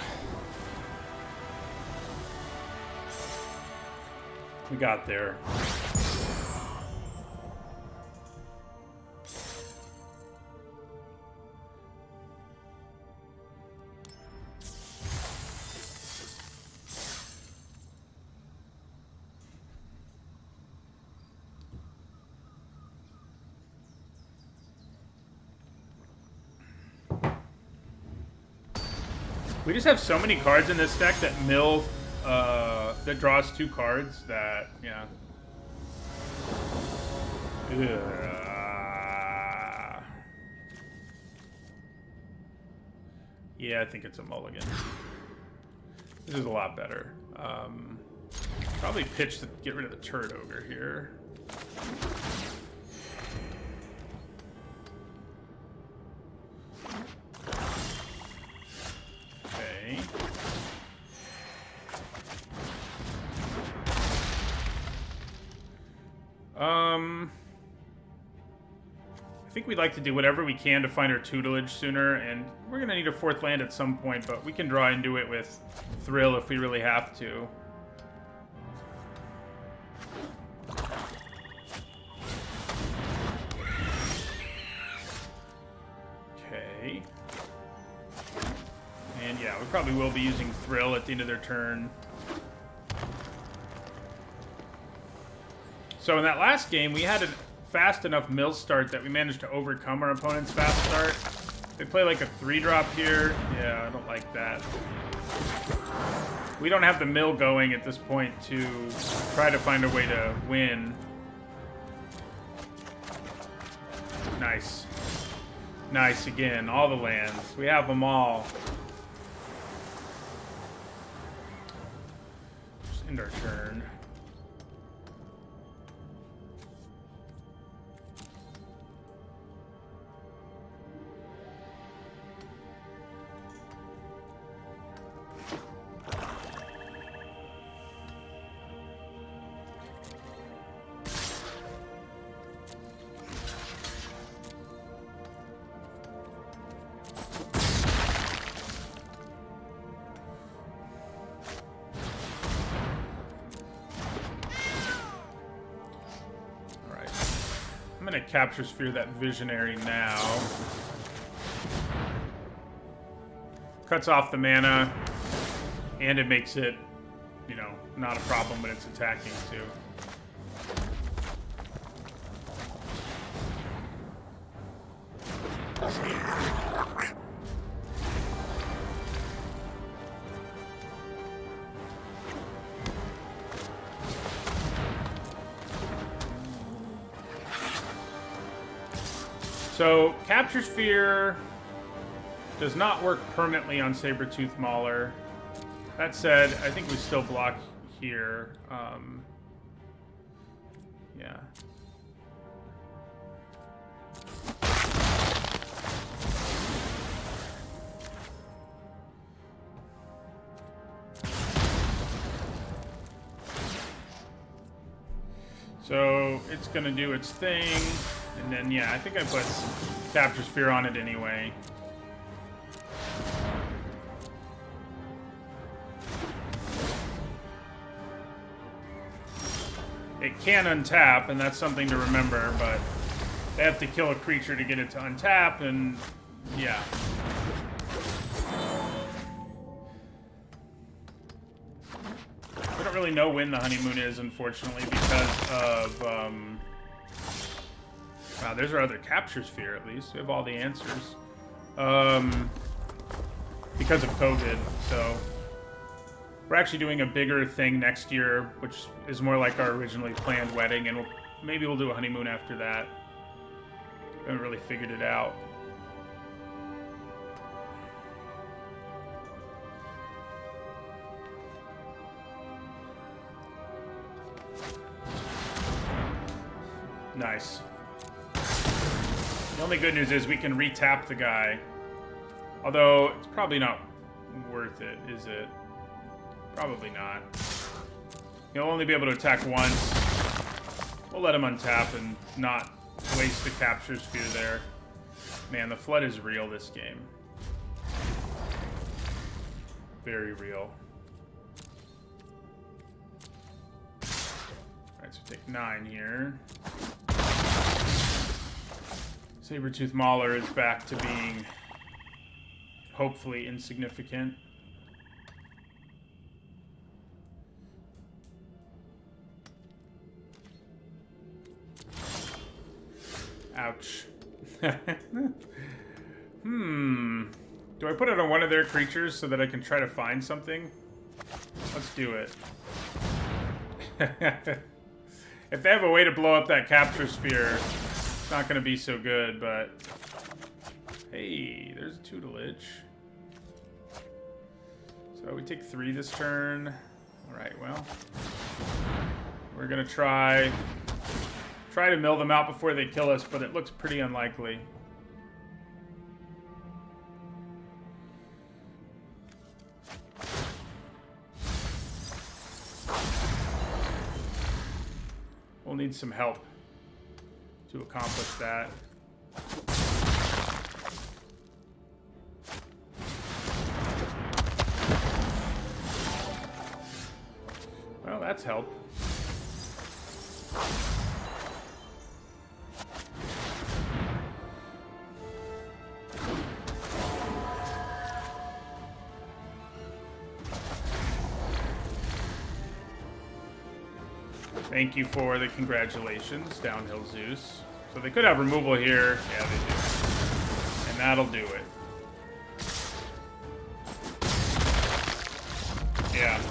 We got there. We just have so many cards in this deck that mill, that draws 2 cards that, yeah. Yeah, I think it's a mulligan. This is a lot better. Probably pitch to get rid of the Turd Ogre here. I think we'd like to do whatever we can to find our tutelage sooner, and we're going to need a 4th land at some point, but we can draw into it with Thrill if we really have to. Okay. And yeah, we probably will be using Thrill at the end of their turn. So in that last game, we had a fast enough mill start that we managed to overcome our opponent's fast start. They play like a 3-drop here. Yeah, I don't like that. We don't have the mill going at this point to try to find a way to win. Nice. Nice again. All the lands. We have them all. Just end our turn. I'm going to Capture Sphere that Visionary now. Cuts off the mana, and it makes it, you know, not a problem when it's attacking, too. So, Capture Sphere does not work permanently on Sabertooth Mauler. That said, I think we still block here. Yeah. So, it's going to do its thing. And then, yeah, I think I put Capture Sphere on it anyway. It can untap, and that's something to remember, but they have to kill a creature to get it to untap, and yeah. We don't really know when the honeymoon is, unfortunately, because of, wow, there's our other capture sphere, at least. We have all the answers. Because of COVID, so we're actually doing a bigger thing next year, which is more like our originally planned wedding, and maybe we'll do a honeymoon after that. We haven't really figured it out. Nice. The only good news is we can re-tap the guy. Although, it's probably not worth it, is it? Probably not. He'll only be able to attack once. We'll let him untap and not waste the capture sphere there. Man, the flood is real this game. Very real. Alright, so take 9 here. Sabertooth Mauler is back to being hopefully insignificant. Ouch. Do I put it on one of their creatures so that I can try to find something? Let's do it. If they have a way to blow up that capture sphere, it's not going to be so good, but... Hey, there's a tutelage. So we take 3 this turn. Alright, well. We're going to try to mill them out before they kill us, but it looks pretty unlikely. We'll need some help to accomplish that. Well, that's help. Thank you for the congratulations, Downhill Zeus. So they could have removal here. Yeah, they do. And that'll do it. Yeah.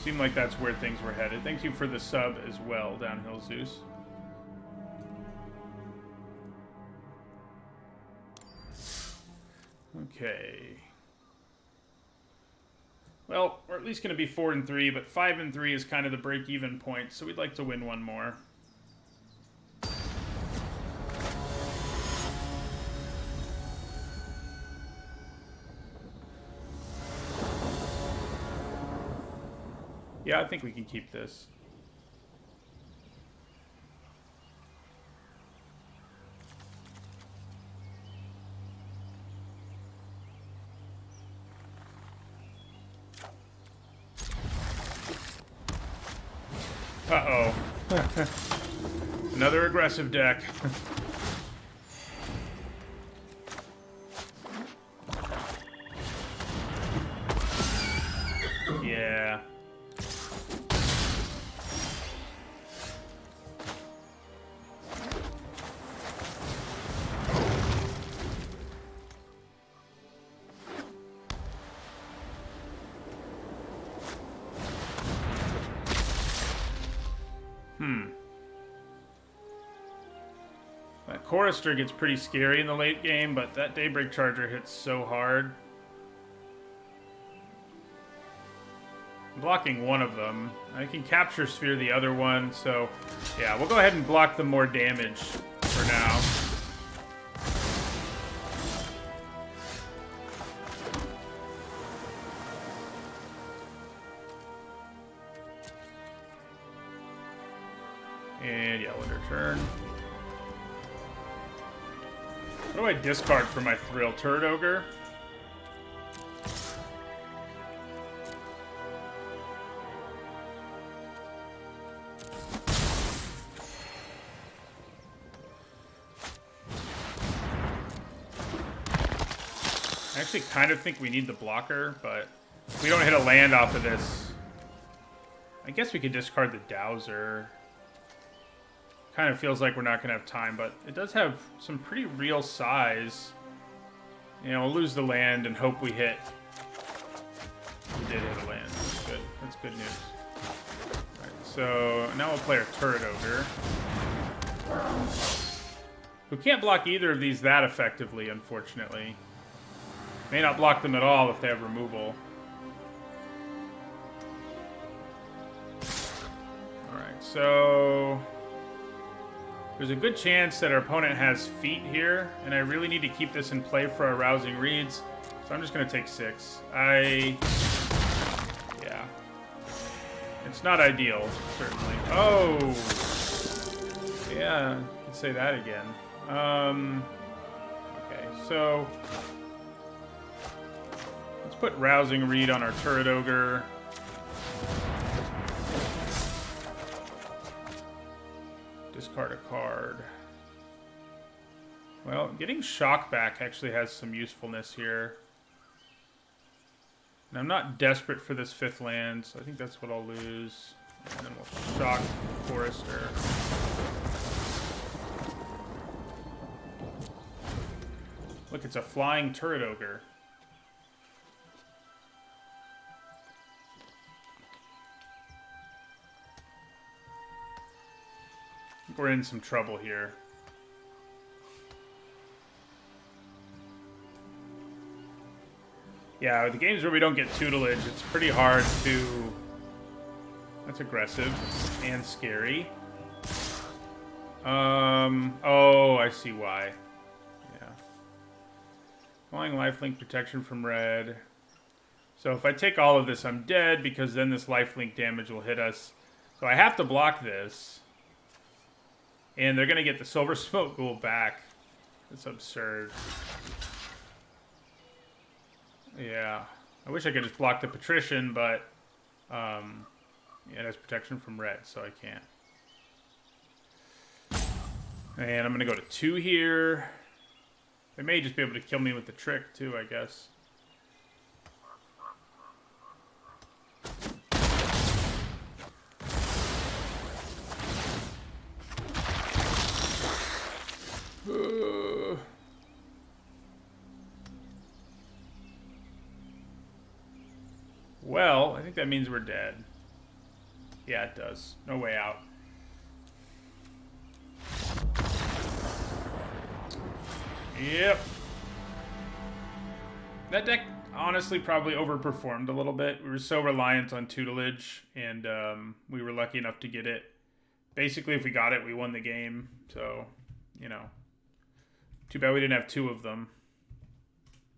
Seemed like that's where things were headed. Thank you for the sub as well, Downhill Zeus. Okay. Well, we're at least going to be 4-3, but 5-3 is kind of the break-even point, so we'd like to win one more. Yeah, I think we can keep this. Uh-oh. Another aggressive deck. Yeah. That Chorister gets pretty scary in the late game, but that Daybreak Charger hits so hard. I'm blocking one of them. I can capture sphere the other one, so yeah, we'll go ahead and block the more damage for now. And yeah, winter turn. What do I discard for my Thrill? Turret Ogre? I actually kind of think we need the blocker, but if we don't hit a land off of this, I guess we could discard the Dowser. Kind of feels like we're not going to have time, but it does have some pretty real size. You know, we'll lose the land and hope we hit. We did hit a land. That's good. That's good news. All right, so now we'll play our Turret Ogre, who can't block either of these that effectively, unfortunately. May not block them at all if they have removal. Alright, so there's a good chance that our opponent has feet here, and I really need to keep this in play for our rousing reads. So I'm just going to take 6. Yeah. It's not ideal, certainly. Oh! Yeah, you could say that again. Okay, so let's put Rousing Reed on our Turret Ogre. Discard a card. Well, getting Shock back actually has some usefulness here. And I'm not desperate for this 5th land, so I think that's what I'll lose. And then we'll Shock Forester. Look, it's a flying Turret Ogre. I think we're in some trouble here. Yeah, the games where we don't get tutelage, it's pretty hard to... That's aggressive and scary. Oh, I see why. Yeah. Flying lifelink protection from red. So if I take all of this, I'm dead, because then this lifelink damage will hit us. So I have to block this. And they're going to get the Silver Smoke Ghoul back. That's absurd. Yeah. I wish I could just block the Patrician, but yeah, it has protection from red, so I can't. And I'm going to go to 2 here. They may just be able to kill me with the trick, too, I guess. Well, I think that means we're dead. Yeah, it does. No way out. Yep. That deck honestly probably overperformed a little bit. We were so reliant on tutelage, and we were lucky enough to get it. Basically, if we got it, we won the game. So, you know, too bad we didn't have 2 of them.